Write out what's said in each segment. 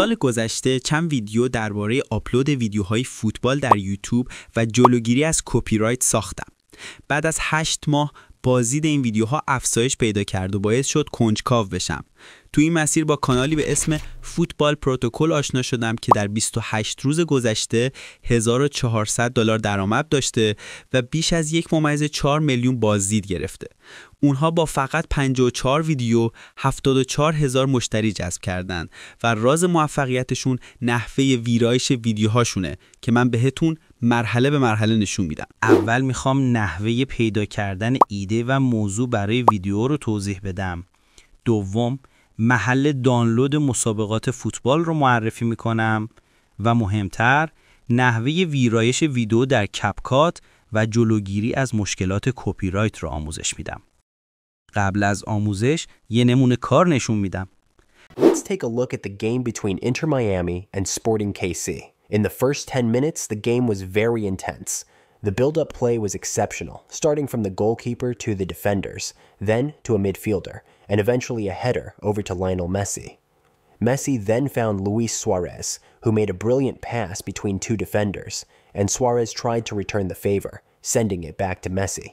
سال گذشته چند ویدیو درباره آپلود ویدیوهای فوتبال در یوتیوب و جلوگیری از کپی رایت ساختم. بعد از 8 ماه بازدید این ویدیوها افزایش پیدا کرد و باعث شد کنجکاو بشم. تو این مسیر با کانالی به اسم فوتبال پروتکل آشنا شدم که در 28 روز گذشته $1400 درآمد داشته و بیش از 1.4 میلیون بازدید گرفته. اونها با فقط 54 ویدیو 74,000 مشتری جذب کردن و راز موفقیتشون نحوه ویرایش ویدیوهاشونه که من بهتون مرحله به مرحله نشون میدم. اول میخوام نحوه پیدا کردن ایده و موضوع برای ویدیو رو توضیح بدم. دوم، محل دانلود مسابقات فوتبال رو معرفی میکنم و مهمتر، نحوه ویرایش ویدیو در کپکات و جلوگیری از مشکلات کپی رایت رو آموزش میدم. قبل از آموزش یه نمونه کار نشون میدم. Let's take a look at the game between Inter Miami and Sporting KC. In the first 10 minutes, the game was very intense. The build-up play was exceptional, starting from the goalkeeper to the defenders, then to a midfielder, and eventually a header over to Lionel Messi. Messi then found Luis Suarez, who made a brilliant pass between two defenders, and Suarez tried to return the favor, sending it back to Messi.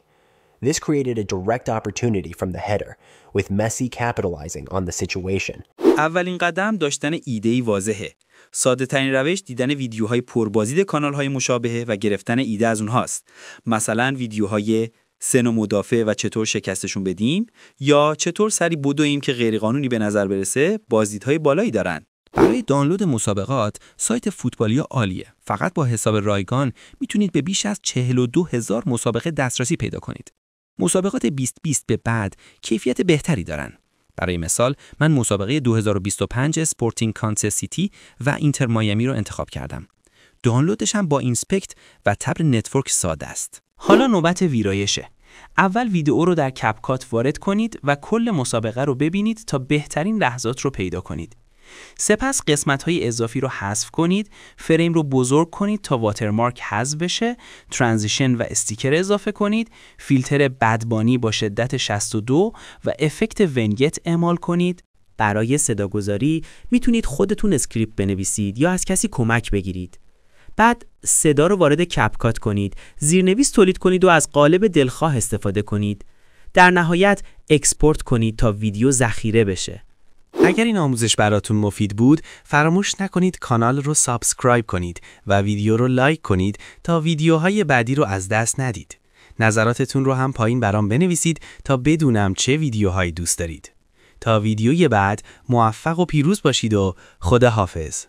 This created a direct opportunity from the header, with Messi capitalizing on the situation. اولین قدم داشتن ایده‌ای واضحه. ساده ترین روش دیدن ویدیوهای پربازدید کانال‌های مشابهه و گرفتن ایده از اونهاست. مثلا ویدیوهای سن و مدافع و چطور شکستشون بدیم یا چطور سری بدویم که غیرقانونی به نظر برسه بازدیدهای بالایی دارن. برای دانلود مسابقات سایت فوتبالی عالیه. فقط با حساب رایگان میتونید به بیش از 42,000 مسابقه دسترسی پیدا کنید. مسابقات 2020 به بعد کیفیت بهتری دارن. برای مثال من مسابقه 2025 سپورتینگ کانساس سیتی و اینتر مایامی رو انتخاب کردم. دانلودش هم با اینسپکت و تب نتورک ساده است. حالا نوبت ویرایشه. اول ویدیو رو در کپکات وارد کنید و کل مسابقه رو ببینید تا بهترین لحظات رو پیدا کنید. سپس قسمت‌های اضافی رو حذف کنید، فریم رو بزرگ کنید تا واترمارک حذف بشه، ترانزیشن و استیکر اضافه کنید، فیلتر بدبانی با شدت 62 و افکت ونگت اعمال کنید. برای صداگذاری میتونید خودتون اسکریپت بنویسید یا از کسی کمک بگیرید. بعد صدا رو وارد کپکات کنید، زیرنویس تولید کنید و از قالب دلخواه استفاده کنید. در نهایت اکسپورت کنید تا ویدیو ذخیره بشه. اگر این آموزش براتون مفید بود، فراموش نکنید کانال رو سابسکرایب کنید و ویدیو رو لایک کنید تا ویدیوهای بعدی رو از دست ندید. نظراتتون رو هم پایین برام بنویسید تا بدونم چه ویدیوهایی دوست دارید. تا ویدیوی بعد موفق و پیروز باشید و خدا حافظ.